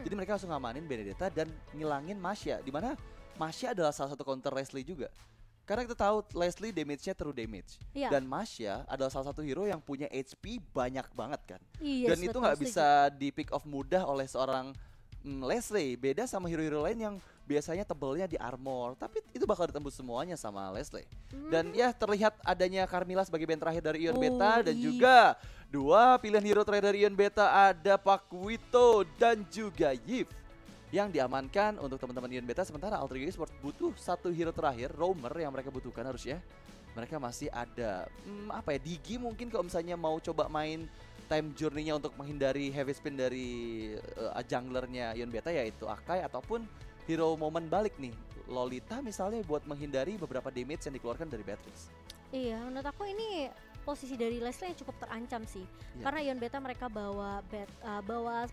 Jadi mereka langsung ngamanin Benedetta dan ngilangin Masya, di mana Masya adalah salah satu counter Leslie juga. Karena kita tahu Leslie damage-nya true damage. Iya. Dan Masya adalah salah satu hero yang punya HP banyak banget kan. Iya, Dan itu betul, nggak setuju. bisa di pick off mudah oleh seorang Leslie. Beda sama hero-hero lain yang biasanya tebelnya di armor. Tapi itu bakal ditembus semuanya sama Leslie. Dan ya terlihat adanya Carmilla sebagai band terakhir dari Ion Beta. Dan iya. juga dua pilihan hero terakhir dari Ion Beta, ada Pakuito dan juga Yves yang diamankan untuk teman-teman Ion Beta. Sementara Alter Ego Esports butuh satu hero terakhir, roamer yang mereka butuhkan harusnya. Mereka masih ada apa ya, Digi mungkin kalau misalnya mau coba main time journey-nya untuk menghindari heavy spin dari junglernya Ion Beta, yaitu Akai, ataupun hero momen balik nih Lolita misalnya buat menghindari beberapa damage yang dikeluarkan dari Beatrix. Iya, menurut aku ini posisi dari Leslie yang cukup terancam sih. Iya. Karena Ion Beta mereka bawa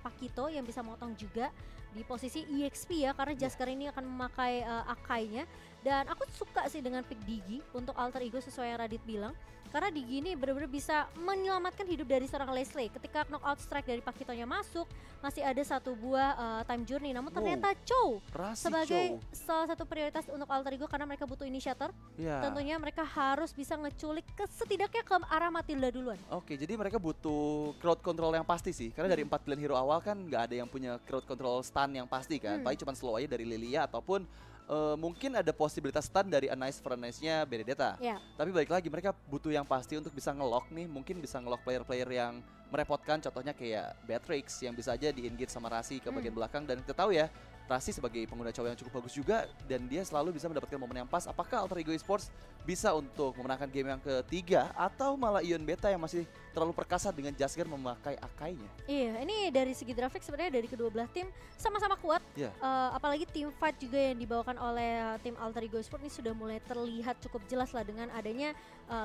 Pakito yang bisa motong juga di posisi EXP ya, karena Jaskar ini akan memakai Akainya. Dan aku suka sih dengan pick Digi untuk alter ego sesuai yang Radit bilang. Karena Digi ini benar-benar bisa menyelamatkan hidup dari seorang Leslie. Ketika knockout strike dari Pakitonya masuk, masih ada satu buah time journey. Namun ternyata Chow Rasi sebagai Chow. salah satu prioritas untuk alter ego karena mereka butuh initiator. Ya. Tentunya mereka harus bisa ngeculik setidaknya ke arah Matilda duluan. Oke, jadi mereka butuh crowd control yang pasti sih. Karena dari 4 pilihan hero awal kan nggak ada yang punya crowd control stun yang pasti kan. Paling cuma slow aja dari Lilia ataupun mungkin ada posibilitas stun dari Anice for Anice-nya Benedetta. Ya. Tapi balik lagi mereka butuh yang pasti untuk bisa nge-lock nih. Mungkin bisa nge-lock player-player yang merepotkan. Contohnya kayak Beatrix yang bisa aja di-engage sama Rasi ke bagian belakang. Dan kita tahu ya, Rasi sebagai pengguna cowok yang cukup bagus juga. Dan dia selalu bisa mendapatkan momen yang pas. Apakah Alter Ego Esports bisa untuk memenangkan game yang ketiga, atau malah Ion Beta yang masih terlalu perkasa dengan Jaskar memakai Akainya? Iya, ini dari segi grafik sebenarnya dari kedua belah tim sama-sama kuat. Iya. Apalagi tim fight juga yang dibawakan oleh tim Alter Ego Esports ini sudah mulai terlihat cukup jelas lah dengan adanya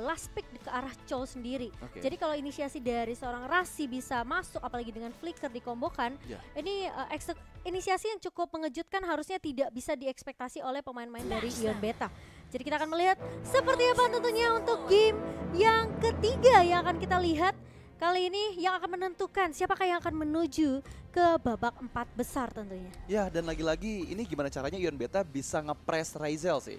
last pick ke arah Chow sendiri. Oke. Jadi kalau inisiasi dari seorang Rasi bisa masuk, apalagi dengan flicker dikombokan, Ya. ini inisiasi yang cukup mengejutkan, harusnya tidak bisa diekspektasi oleh pemain-pemain dari Ion Beta. Jadi kita akan melihat seperti apa tentunya untuk game yang ketiga yang akan kita lihat. Kali ini yang akan menentukan siapakah yang akan menuju ke babak 4 besar tentunya. Ya, dan lagi-lagi ini gimana caranya Ion Beta bisa nge-press Ryzel sih.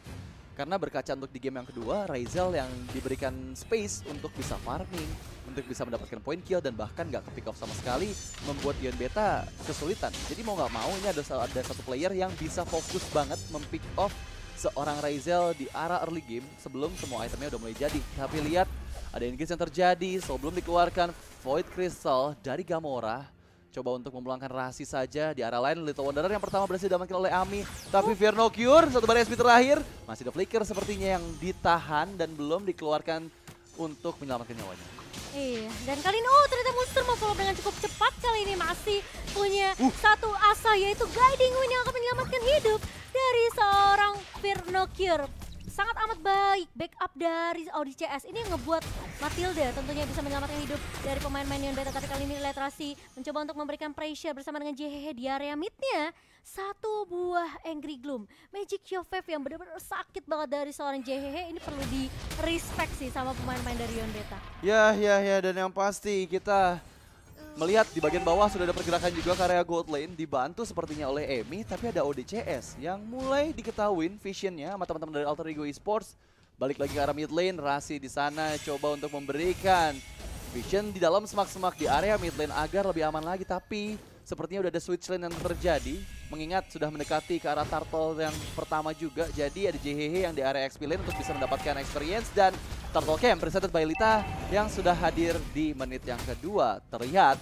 Karena berkaca untuk di game yang kedua, Ryzel yang diberikan space untuk bisa farming, untuk bisa mendapatkan point kill, dan bahkan gak ke pick off sama sekali, membuat Ion Beta kesulitan. Jadi mau gak mau ini ada satu player yang bisa fokus banget mempick off seorang Ryzel di arah early game sebelum semua itemnya udah mulai jadi. Tapi lihat, ada engage yang terjadi sebelum dikeluarkan Void Crystal dari Gamora. Coba untuk memulangkan Rasi saja di arah lain. Little Wanderer yang pertama berhasil diamankan oleh Ami. Tapi Fear No Cure, satu bari SP terakhir. Masih ada Flicker sepertinya yang ditahan dan belum dikeluarkan untuk menyelamatkan nyawanya. Iya, dan kali ini ternyata Monster memfollow dengan cukup cepat. Kali ini masih punya satu asa, yaitu Guiding Wind yang akan menyelamatkan hidup dari seorang Fear No Cure. Sangat amat baik backup dari Audi CS. Ini yang ngebuat Matilda tentunya bisa menyelamatkan hidup dari pemain-pemain Ion Beta. Tapi kali ini Letrasi mencoba untuk memberikan pressure bersama dengan JHH di area midnya. Satu buah Angry Gloom, Magic Yofef yang benar-benar sakit banget dari seorang JHH. Ini perlu di respect sih sama pemain-pemain dari Ion Beta. Ya, dan yang pasti kita melihat di bagian bawah sudah ada pergerakan juga ke area gold lane, dibantu sepertinya oleh Emi, tapi ada ODCS yang mulai diketahuin visionnya sama teman-teman dari Alter Ego Esports. Balik lagi ke arah mid lane, Rasi di sana coba untuk memberikan vision di dalam semak-semak di area mid lane agar lebih aman lagi, tapi sepertinya udah ada switch lane yang terjadi, mengingat sudah mendekati ke arah turtle yang pertama juga. Jadi ada JHH yang di area XP lane untuk bisa mendapatkan experience, dan Turtle Camp presented by Lita yang sudah hadir di menit yang kedua. Terlihat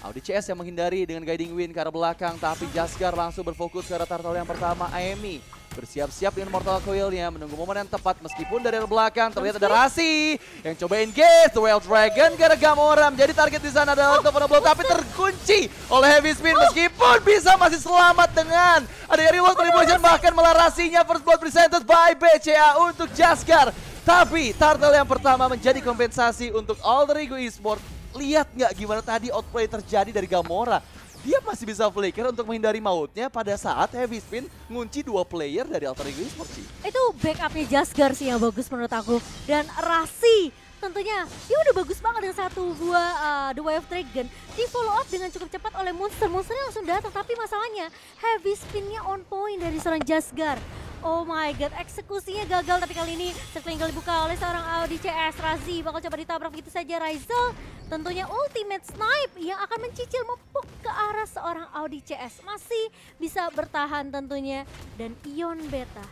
Audi CS yang menghindari dengan Guiding Wind ke arah belakang, tapi Jaskar langsung berfokus ke arah turtle yang pertama. Amy bersiap-siap dengan Mortal Coil-nya, menunggu momen yang tepat meskipun dari arah belakang. Terlihat ada Rasi yang coba engage The Wild Dragon ke arah Gamora. Jadi target di sana adalah Blow, tapi terkunci oleh Heavy Spin meskipun bisa masih selamat dengan ada Reload Manipulation, bahkan malah Rasinya first blood presented by BCA untuk Jaskar. Tapi turtle yang pertama menjadi kompensasi untuk Alter Ego Esports. Lihat nggak gimana tadi outplay terjadi dari Gamora. Dia masih bisa flicker untuk menghindari mautnya pada saat Heavy Spin ngunci dua player dari Alter Ego Esports sih. Itu backupnya Jaskar sih yang bagus menurut aku. Dan Rasi tentunya dia udah bagus banget dengan satu buah The Way of Dragon. Di follow up dengan cukup cepat oleh Monster. Monsternya langsung datang, tapi masalahnya heavy spinnya on point dari seorang Jasgar. Oh my god, eksekusinya gagal, tapi kali ini circling dibuka oleh seorang Audi CS. Razi bakal coba ditabrak begitu saja. Raizal tentunya ultimate snipe yang akan mencicil mempuk ke arah seorang Audi CS. Masih bisa bertahan tentunya, dan Ion Beta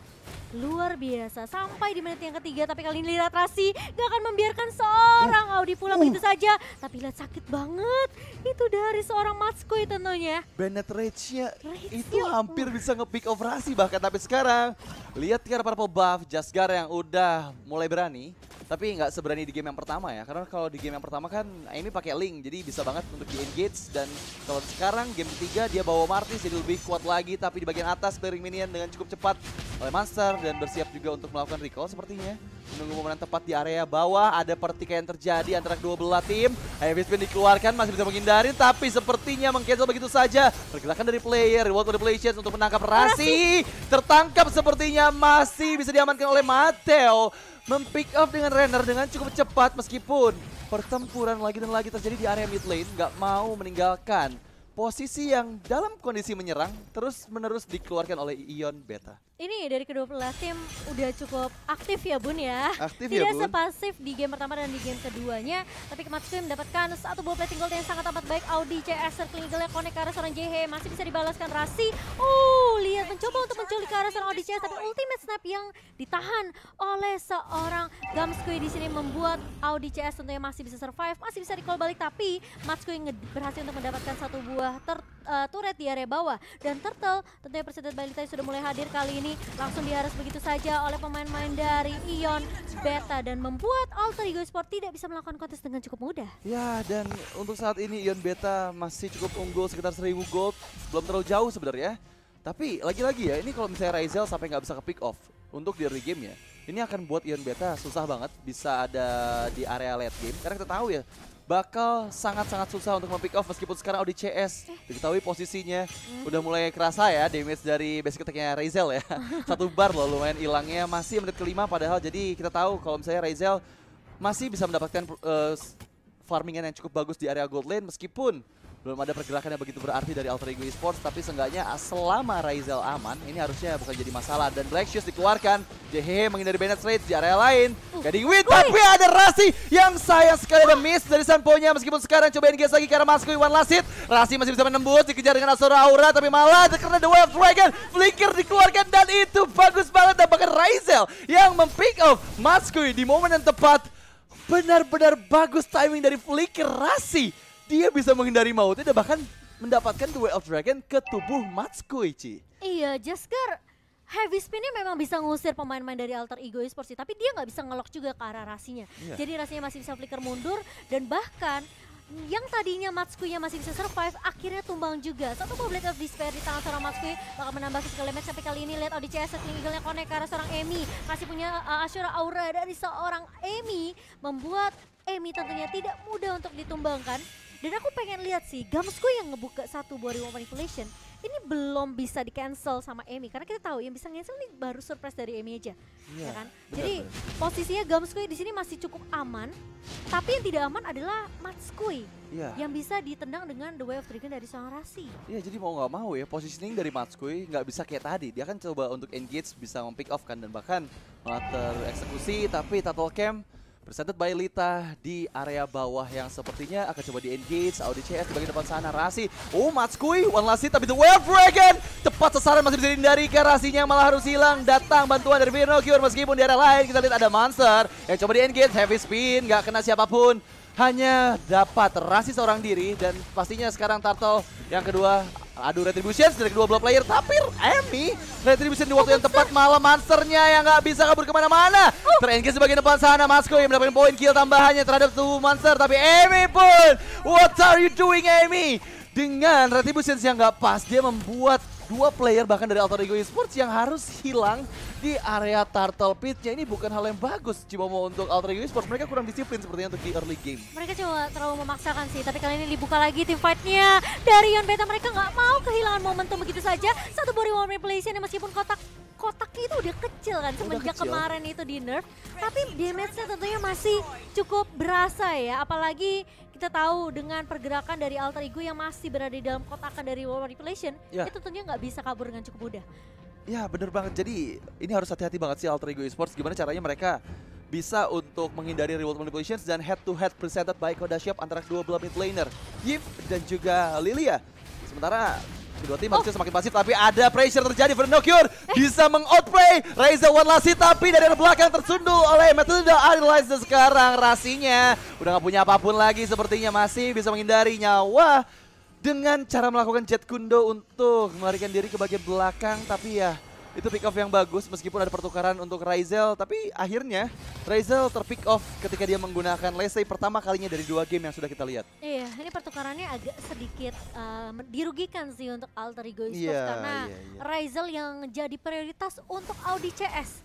luar biasa sampai di menit yang ketiga, tapi kali ini lihat Rasi gak akan membiarkan seorang Audi pulang begitu saja. Tapi lihat sakit banget itu dari seorang Matskui tentunya. Bennett Rage-nya itu hampir bisa nge-pick off Rasi bahkan, tapi sekarang lihat cara purple buff Jasgar yang udah mulai berani. Tapi nggak seberani di game yang pertama ya, karena kalau di game yang pertama kan Amy pakai Link, jadi bisa banget untuk di-engage. Dan kalau sekarang game ketiga dia bawa Martis jadi lebih kuat lagi, tapi di bagian atas clearing minion dengan cukup cepat oleh Monster dan bersiap juga untuk melakukan recall sepertinya. Menunggu momen yang tepat di area bawah, ada pertikaian terjadi antara kedua belah tim. Heavy Spin dikeluarkan, masih bisa menghindari, tapi sepertinya meng-cancel begitu saja. Pergerakan dari player, reward manipulations untuk menangkap Rasi. Tertangkap sepertinya, masih bisa diamankan oleh Mateo. Mempick off dengan Renner dengan cukup cepat, meskipun pertempuran lagi dan lagi terjadi di area mid lane. Gak mau meninggalkan posisi yang dalam kondisi menyerang terus-menerus dikeluarkan oleh Ion Beta. Ini dari kedua belah tim udah cukup aktif ya Bun ya. Aktif Tidak ya Bun. sepasif di game pertama dan di game keduanya. Tapi Matsui mendapatkan satu buah plating gold yang sangat amat baik. Audi CS circling eagle-nya connect ke arah seorang JH. Masih bisa dibalaskan Rasi. Lihat mencoba untuk menculik ke arah seorang Audi CS. Tapi ultimate snap yang ditahan oleh seorang Gamskui di sini membuat Audi CS tentunya masih bisa survive. Masih bisa recall balik, tapi Matsui berhasil untuk mendapatkan satu buah turret di area bawah. Dan Turtle tentunya persetet Balita sudah mulai hadir kali ini. Langsung diharas begitu saja oleh pemain-pemain dari Ion Beta dan membuat Alter Ego Sport tidak bisa melakukan kontes dengan cukup mudah. Ya, dan untuk saat ini Ion Beta masih cukup unggul sekitar 1000 gold. Belum terlalu jauh sebenarnya. Tapi lagi-lagi ya, ini kalau misalnya Razel sampai nggak bisa ke pick off untuk di early game ya, ini akan buat Ion Beta susah banget bisa ada di area late game. Karena kita tahu ya, bakal sangat-sangat susah untuk mempick off meskipun sekarang Audi CS diketahui posisinya udah mulai kerasa ya damage dari basic attack-nya Razel ya. Satu bar loh lumayan hilangnya, masih menit kelima padahal, jadi kita tahu kalau misalnya Razel masih bisa mendapatkan farmingan yang cukup bagus di area gold lane meskipun belum ada pergerakan yang begitu berarti dari Alter Ego Esports. Tapi seenggaknya selama Razel aman, ini harusnya bukan jadi masalah. Dan Black Shoes dikeluarkan, JHE menghindari Bennett Rage di area lain. Gading Win, tapi ada Rasi yang sayang sekali ada miss dari Sampo-nya. Meskipun sekarang coba engage lagi karena Maskui one last hit. Rasi masih bisa menembus, dikejar dengan Asura Aura, tapi malah karena The Way of Dragon, Flicker dikeluarkan dan itu bagus banget. Dan bahkan Razel yang mempick off Maskui di momen yang tepat. Benar-benar bagus timing dari Flicker Rasi. Dia bisa menghindari mautnya dan bahkan mendapatkan The Way of Dragon ke tubuh Matskui, Ci. Iya, Jasker heavy spinnya memang bisa ngusir pemain-pemain dari Alter Ego Esports, tapi dia nggak bisa ngelok juga ke arah Rasinya. Jadi Rasinya masih bisa flicker mundur dan bahkan yang tadinya Matskui-nya masih bisa survive, akhirnya tumbang juga. Satu buah Blade of Despair di tangan seorang Matskui bakal menambah physical damage, tapi kali ini lihat ODCS settling eagle-nya connect ke arah seorang Amy. Masih punya Ashura Aura dari seorang Amy, membuat Amy tentunya tidak mudah untuk ditumbangkan. Dan aku pengen lihat sih, Gamskui yang ngebuka satu buah reward manipulation ini belum bisa di cancel sama Amy, karena kita tahu yang bisa cancel ini baru surprise dari Amy aja, ya kan? Jadi posisinya Gamskui di sini masih cukup aman, tapi yang tidak aman adalah Matskui yang bisa ditendang dengan The Way of Dragon dari seorang Rasi. Iya, jadi mau nggak mau ya positioning dari Matskui nggak bisa kayak tadi. Dia kan coba untuk engage, bisa mempick off kan dan bahkan malah tereksekusi, tapi Turtle Camp presented by Lita di area bawah yang sepertinya akan coba di-engage. Audi CS di bagian depan sana, Rasi. Matskui, one last hit, tapi The Way of Dragon tepat sasaran masih bisa dihindari ke Rasinya malah harus hilang. Datang bantuan dari Virnocure meskipun di area lain kita lihat ada Monster yang coba di-engage, heavy spin, nggak kena siapapun. Hanya dapat Rasi seorang diri dan pastinya sekarang Turtle yang kedua adu retribution dari kedua belah player, tapi Amy retribution di waktu yang tepat malah Monsternya yang nggak bisa kabur kemana-mana. Terengage di bagian depan sana, Maskui yang mendapatkan poin kill tambahannya terhadap tubuh Monster, tapi Amy pun, what are you doing Amy? Dengan retribution yang nggak pas, dia membuat dua player bahkan dari Alter Ego Esports yang harus hilang di area Turtle Pit-nya. Ini bukan hal yang bagus Cimomo untuk Alter Ego Esports. Mereka kurang disiplin sepertinya untuk di early game. Mereka cuma terlalu memaksakan sih, tapi kali ini dibuka lagi tim fight-nya dari Ion Beta. Mereka nggak mau kehilangan momentum begitu saja. Satu body warm manipulation yang meskipun kotaknya itu udah kecil kan semenjak kecil. kemarin itu di nerf. Tapi damage-nya tentunya masih cukup berasa ya. Apalagi kita tahu dengan pergerakan dari Alter Ego yang masih berada di dalam kotakan dari World Manipulation, Ya. itu tentunya nggak bisa kabur dengan cukup mudah. Ya bener banget, jadi ini harus hati-hati banget sih Alter Ego Esports. Gimana caranya mereka bisa untuk menghindari reward manipulations dan head to head presented by Kodashop antara kedua belah mid laner Yip dan juga Lilia. Sementara kedua tim harusnya semakin pasif, tapi ada pressure terjadi. Vernocure bisa meng-outplay Raiza One Last Hit, tapi dari belakang tersundul oleh Metode Idolizer. Sekarang Rasinya udah gak punya apapun lagi, sepertinya masih bisa menghindari nyawa dengan cara melakukan jet kundo untuk melarikan diri ke bagian belakang. Tapi ya itu pick off yang bagus meskipun ada pertukaran untuk Raizel, tapi akhirnya Raizel terpick off ketika dia menggunakan Leslie pertama kalinya dari 2 game yang sudah kita lihat. Iya, ini pertukarannya agak sedikit dirugikan sih untuk Alter Ego Esports Iya, karena iya. Raizel yang jadi prioritas untuk Audi CS.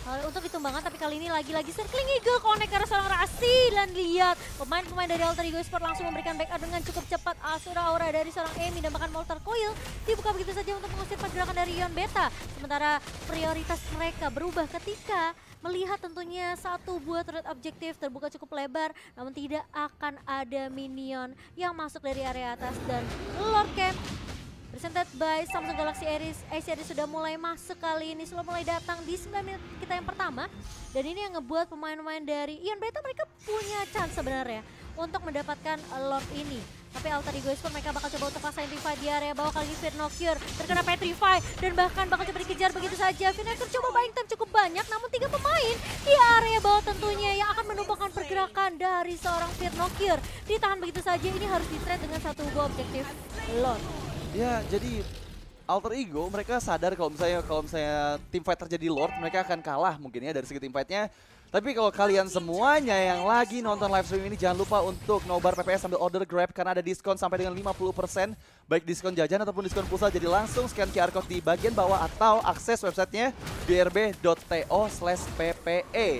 Untuk ditumbangkan, tapi kali ini lagi-lagi circling Eagle connect ke arah seorang Rasi, dan lihat pemain-pemain dari Alter Ego Esports langsung memberikan backup dengan cukup cepat. Asura Aura dari seorang Emi dan bahkan Molter Coil dibuka begitu saja untuk mengusir pergerakan dari Ion Beta. Sementara prioritas mereka berubah ketika melihat tentunya satu buah turret objektif terbuka cukup lebar, namun tidak akan ada minion yang masuk dari area atas, dan Lord Camp presented by Samsung Galaxy A-Series sudah mulai masuk kali ini, sudah mulai datang di 9 menit kita yang pertama. Dan ini yang ngebuat pemain-pemain dari Ion Beta mereka punya chance sebenarnya untuk mendapatkan Lord ini. Tapi Alter Ego Esports mereka bakal coba untuk pasang Petrify di area bawah, kali ini Vernocure terkena Petrify dan bahkan bakal coba dikejar begitu saja. Vernocure coba buying time cukup banyak, namun 3 pemain di area bawah tentunya yang akan menumpangkan pergerakan dari seorang Vernocure. Ditahan begitu saja, ini harus di-trade dengan satu buah objektif Lord. Ya, jadi Alter Ego mereka sadar kalau misalnya team fight terjadi Lord, mereka akan kalah mungkin ya dari segi team fight-nya. Tapi kalau kalian semuanya yang lagi nonton live stream ini, jangan lupa untuk nobar PPS sambil order Grab karena ada diskon sampai dengan 50%, baik diskon jajan ataupun diskon pulsa. Jadi langsung scan QR code di bagian bawah atau akses websitenya brb.to/ppe.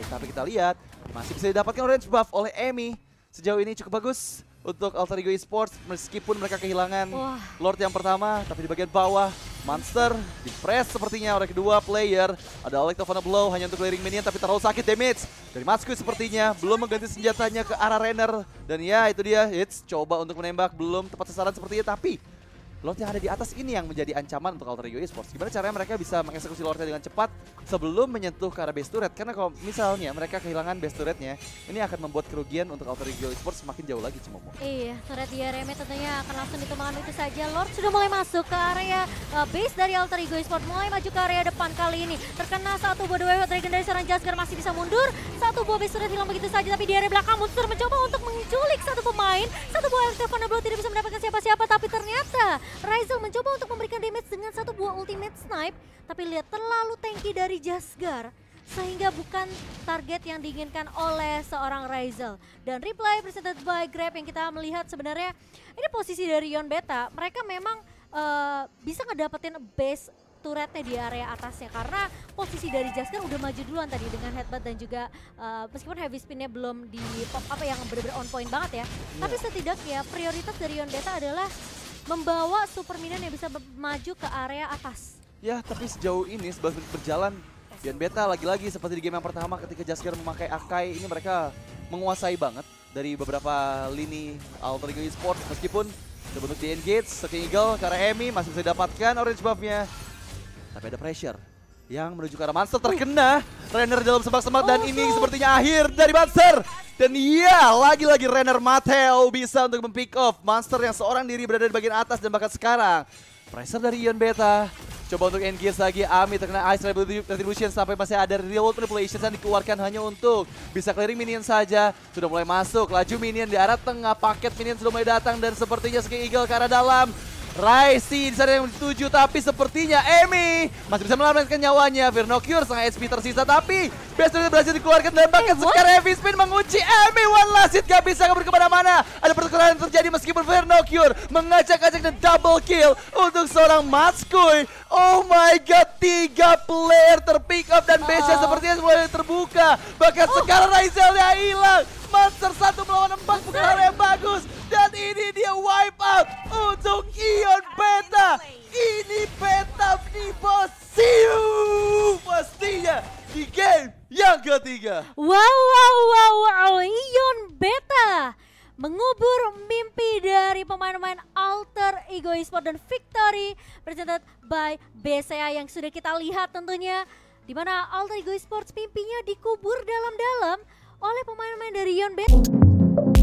Tapi kita lihat masih bisa didapatkan orange buff oleh Emi. Sejauh ini cukup bagus untuk Alter Ego Esports meskipun mereka kehilangan Lord yang pertama, tapi di bagian bawah Monster di press sepertinya oleh kedua player. Ada Electrovana Blow hanya untuk clearing minion, tapi terlalu sakit damage dari Matsui sepertinya belum mengganti senjatanya ke arah Renner. Dan ya itu dia, Hits coba untuk menembak belum tepat sasaran sepertinya, tapi Lord yang ada di atas ini yang menjadi ancaman untuk Alter Ego Esports. Gimana caranya mereka bisa mengeksekusi Lordnya dengan cepat sebelum menyentuh ke arah base turret? Karena kalau misalnya mereka kehilangan base turretnya, ini akan membuat kerugian untuk Alter Ego Esports semakin jauh lagi, Cimomo. Iya, turret di area mid tentunya akan langsung ditumbangkan itu saja. Lord sudah mulai masuk ke area base dari Alter Ego Esports, mulai maju ke area depan kali ini. Terkena satu buah Wave Dragon dari seorang Jasgar, masih bisa mundur. Satu buah base turret hilang begitu saja, tapi di area belakang Monster mencoba untuk menculik satu pemain. Satu buah Electrovana Blow tidak bisa mendapatkan siapa-siapa, tapi ternyata Raizel mencoba untuk memberikan damage dengan satu buah ultimate snipe, tapi lihat terlalu tanky dari Jasgar sehingga bukan target yang diinginkan oleh seorang Raizel. Dan replay presented by Grab yang kita melihat sebenarnya ini posisi dari Ion Beta, mereka memang bisa ngedapetin base turretnya di area atasnya karena posisi dari Jasgar udah maju duluan tadi dengan headbutt dan juga meskipun heavy spinnya belum di pop up yang benar-benar on point banget ya. Tapi setidaknya prioritas dari Ion Beta adalah membawa super minion yang bisa maju ke area atas. Ya, tapi sejauh ini sebelum berjalan, Ion Beta lagi-lagi seperti di game yang pertama ketika Jasgar memakai Akai, ini mereka menguasai banget dari beberapa lini Alter Ego Esports. Meskipun terbentuk di engage, King Eagle karena Emi masih bisa didapatkan orange buff-nya. Tapi ada pressure yang menuju ke arah Monster, terkena Renner dalam semak-semak dan ini sepertinya akhir dari Monster. Dan iya, lagi-lagi Renner Mateo bisa untuk mempick off Monster yang seorang diri berada di bagian atas. Dan bahkan sekarang pressure dari Ion Beta coba untuk engage lagi. Ami terkena Ice Retribution sampai masih ada real world manipulation yang dikeluarkan hanya untuk bisa clearing minion saja. Sudah mulai masuk, laju minion di arah tengah, paket minion sudah mulai datang dan sepertinya King Eagle ke arah dalam. Raisi di sana yang dituju, tapi sepertinya Emi masih bisa menyelamatkan nyawanya. Vernocure setengah HP tersisa, tapi best berhasil dikeluarkan dan bahkan sekarang heavy spin mengunci Emi. One last hit, gak bisa kabur kemana-mana. Ada pertukaran yang terjadi meskipun Vernocure mengacak-acak dan double kill untuk seorang Matsui. Oh my god, 3 player terpick up dan base-nya sepertinya mulai terbuka. Bahkan sekarang Raizelnya hilang. Monster 1 melawan 4 bukan hal yang bagus. Dan ini dia wipe out untuk Ion Beta. Ini Beta di Bosiu. mengubur mimpi dari pemain-pemain Alter Ego Esports dan Victory presented by BCA yang sudah kita lihat tentunya, di mana Alter Ego Esports mimpinya dikubur dalam-dalam oleh pemain-pemain dari Yonbet.